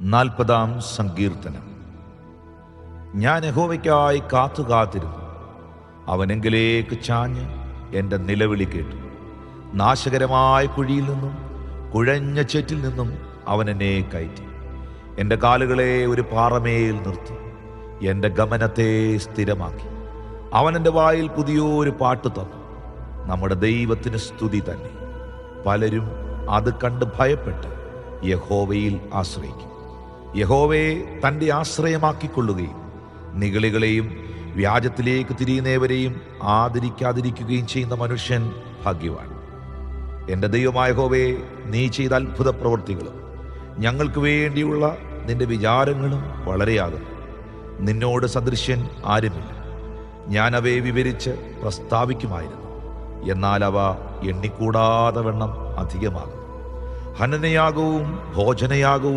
40-ാം സങ്കീർത്തനം. ഞാൻ യഹോവയ്ക്കായി കാത്തിരുന്നു. അവനെങ്കിലേക്ക് ചാഞ്ഞ് എൻ്റെ നിലവിളി കേട്ടു. നാശകരമായ കുഴിയിൽ നിന്നും കുഴഞ്ഞ ചേറ്റിൽ നിന്നും അവൻ എന്നെ കയറ്റി. എൻ്റെ കാലുകളെ ഒരു പാറമേൽ നിർത്തി എൻ്റെ ഗമനത്തെ സ്ഥിരമാക്കി. അവൻ എൻ്റെ വായിൽ പുതിയൊരു പാട്ട് തന്നു. നമ്മുടെ ദൈവത്തിന് സ്തുതി തന്നെ. പലരും അത് കണ്ട് ഭയപ്പെട്ട് യഹോവയിൽ ആശ്രയിക്കും. യഹോവയെ തൻ്റെ ആശ്രയമാക്കിക്കൊള്ളുകയും നിഗളികളെയും വ്യാജത്തിലേക്ക് തിരിയുന്നവരെയും ആദരിക്കാതിരിക്കുകയും ചെയ്യുന്ന മനുഷ്യൻ ഭാഗ്യവാൻ. എൻ്റെ ദൈവമായ യഹോവയെ, നീ ചെയ്ത അത്ഭുത പ്രവൃത്തികളും ഞങ്ങൾക്ക് വേണ്ടിയുള്ള നിന്റെ വിചാരങ്ങളും വളരെയാകുന്നു. നിന്നോട് സദൃശ്യൻ ആരുമില്ല. ഞാൻ അവയെ വിവരിച്ച് പ്രസ്താവിക്കുമായിരുന്നു, എന്നാൽ അവ എണ്ണിക്കൂടാതെ വണ്ണം അധികമാകുന്നു. ഹനനയാഗവും ഭോജനയാഗവും